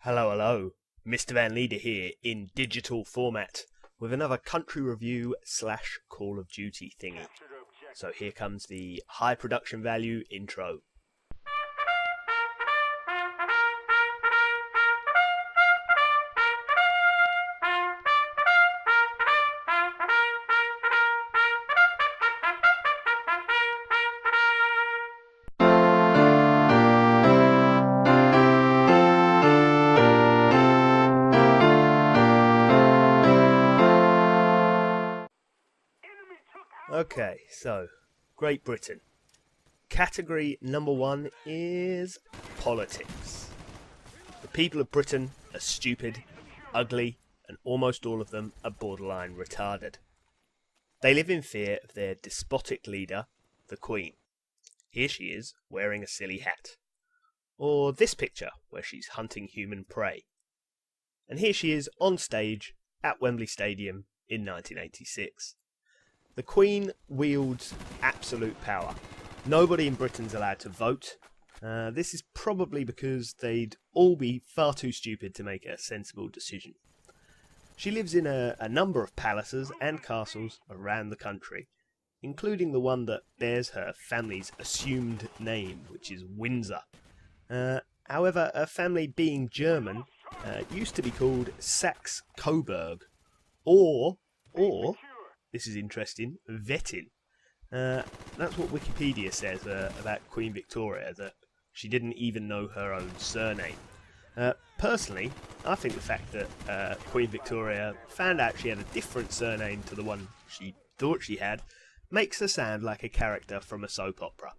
Hello, hello. Mrvanleider here in digital format with another country review slash Call of Duty thingy. So here comes the high production value intro. Okay, so Great Britain. Category number 1 is politics. The people of Britain are stupid, ugly, and almost all of them are borderline retarded. They live in fear of their despotic leader, the Queen. Here she is, wearing a silly hat. Or this picture, where she's hunting human prey. And here she is on stage at Wembley Stadium in 1986. The Queen wields absolute power. Nobody in Britain's allowed to vote. This is probably because they'd all be far too stupid to make a sensible decision. She lives in a number of palaces and castles around the country, including the one that bears her family's assumed name, which is Windsor. However, her family being German used to be called Saxe-Coburg, or this is interesting, Wettin. That's what Wikipedia says about Queen Victoria, that she didn't even know her own surname. Personally, I think the fact that Queen Victoria found out she had a different surname to the one she thought she had makes her sound like a character from a soap opera.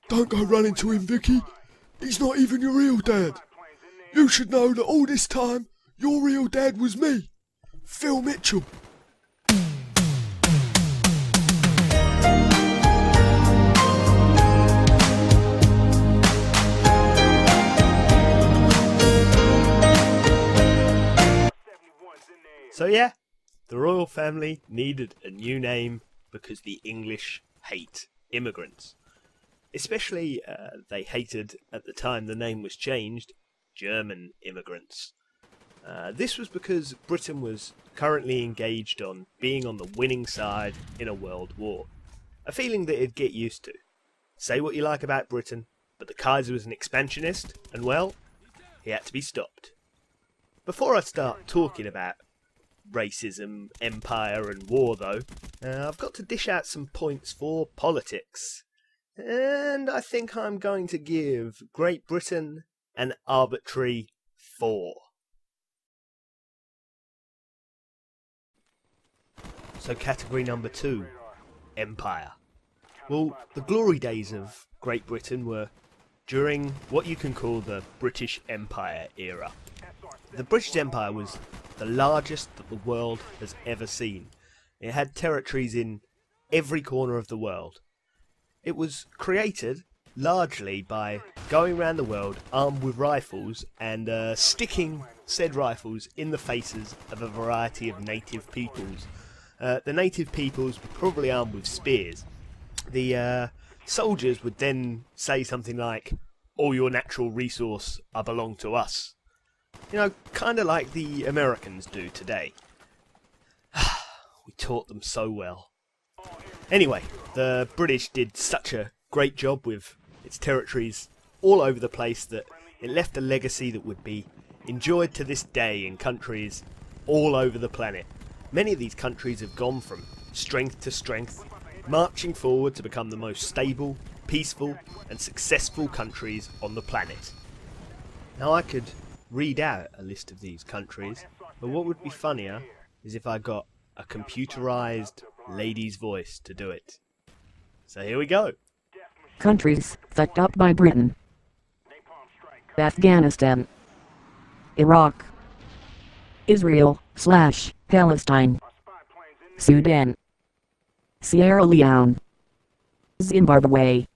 Don't go running to him, Vicky. He's not even your real dad. You should know that all this time, your real dad was me. Phil Mitchell. So yeah, the royal family needed a new name because the English hate immigrants. Especially, they hated, at the time the name was changed, German immigrants. This was because Britain was currently engaged on being on the winning side in a world war. A feeling that it'd get used to. Say what you like about Britain, but the Kaiser was an expansionist, and well, he had to be stopped. Before I start talking about racism, empire and war though, I've got to dish out some points for politics. And I think I'm going to give Great Britain an arbitrary 4. So category number 2, Empire. Well, the glory days of Great Britain were during what you can call the British Empire era. The British Empire was the largest that the world has ever seen. It had territories in every corner of the world. It was created largely by going around the world armed with rifles and sticking said rifles in the faces of a variety of native peoples. The native peoples were probably armed with spears. The soldiers would then say something like, "All your natural resource belong to us." You know, kind of like the Americans do today. We taught them so well. Anyway, the British did such a great job with its territories all over the place that it left a legacy that would be enjoyed to this day in countries all over the planet. Many of these countries have gone from strength to strength, marching forward to become the most stable, peaceful and successful countries on the planet. Now I could read out a list of these countries, but what would be funnier is if I got a computerized lady's voice to do it. So here we go. Countries fucked up by Britain: Afghanistan, Iraq, Israel/Palestine, Sudan, Sierra Leone, Zimbabwe,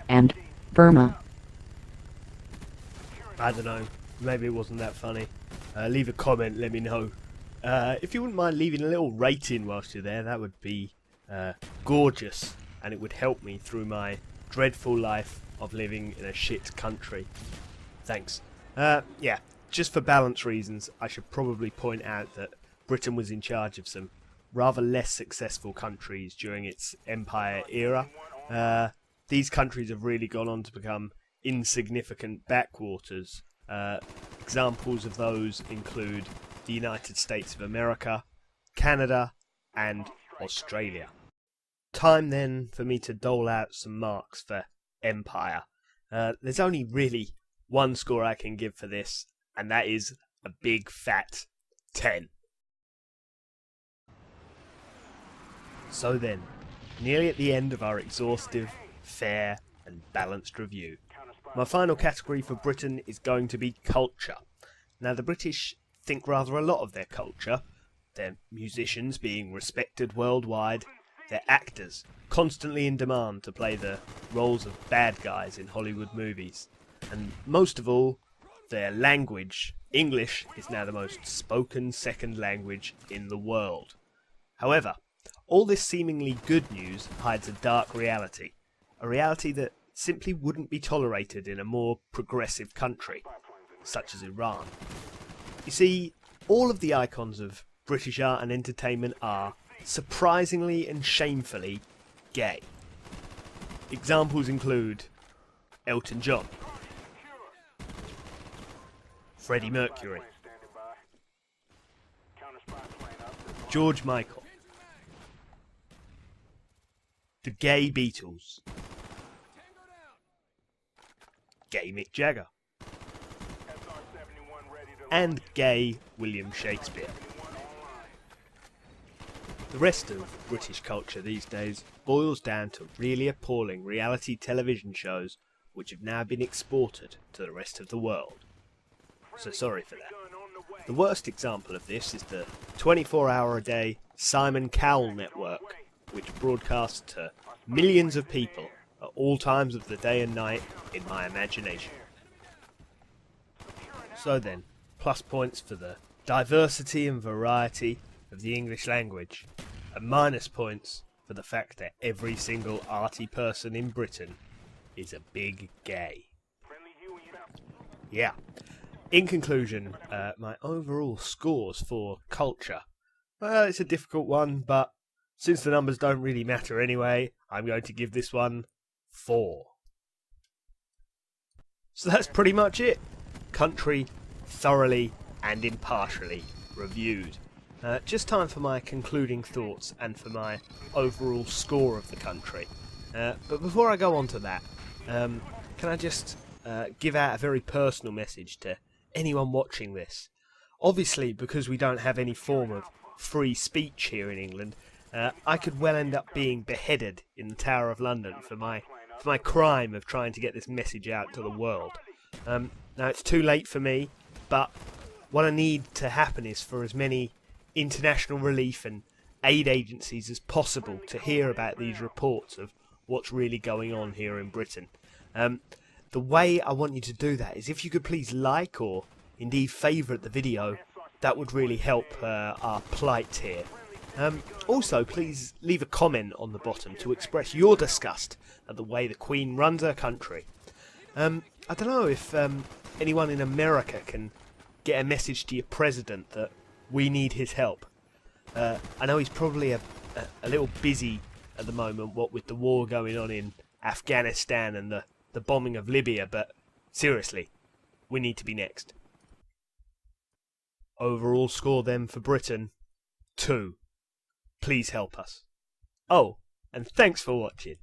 and Burma. I don't know, maybe it wasn't that funny. Leave a comment, let me know. If you wouldn't mind leaving a little rating whilst you're there, that would be gorgeous, and it would help me through my dreadful life of living in a shit country. Thanks. Yeah, just for balance reasons, I should probably point out that Britain was in charge of some rather less successful countries during its empire era. These countries have really gone on to become insignificant backwaters. Examples of those include the United States of America, Canada, and Australia. Time then for me to dole out some marks for empire. There's only really one score I can give for this, and that is a big fat 10. So then, nearly at the end of our exhaustive, fair and balanced review, my final category for Britain is going to be culture. Now, the British think rather a lot of their culture, their musicians being respected worldwide, their actors constantly in demand to play the roles of bad guys in Hollywood movies, and most of all, their language. English is now the most spoken second language in the world. However, all this seemingly good news hides a dark reality, a reality that simply wouldn't be tolerated in a more progressive country, such as Iran. You see, all of the icons of British art and entertainment are, surprisingly and shamefully, gay. Examples include Elton John, Freddie Mercury, George Michael, the gay Beatles, gay Mick Jagger, and gay William Shakespeare. The rest of British culture these days boils down to really appalling reality television shows which have now been exported to the rest of the world. So sorry for that. The worst example of this is the 24-hour-a-day Simon Cowell network, which broadcasts to millions of people at all times of the day and night in my imagination. So then, plus points for the diversity and variety of the English language, and minus points for the fact that every single arty person in Britain is a big gay. Yeah. In conclusion, my overall scores for culture. Well, it's a difficult one, but since the numbers don't really matter anyway, I'm going to give this one 4. So that's pretty much it. Country, thoroughly and impartially reviewed. Just time for my concluding thoughts and for my overall score of the country. But before I go on to that, can I just give out a very personal message to anyone watching this? Obviously, because we don't have any form of free speech here in England, I could well end up being beheaded in the Tower of London for my crime of trying to get this message out to the world. Now, it's too late for me, but what I need to happen is for as many international relief and aid agencies as possible to hear about these reports of what's really going on here in Britain. The way I want you to do that is if you could please like or indeed favourite the video. That would really help our plight here. Also, please leave a comment on the bottom to express your disgust at the way the Queen runs her country. I don't know if anyone in America can get a message to your president that we need his help. I know he's probably a little busy at the moment, what with the war going on in Afghanistan and the bombing of Libya, but seriously, we need to be next. Overall score then for Britain, 2. Please help us. Oh, and thanks for watching.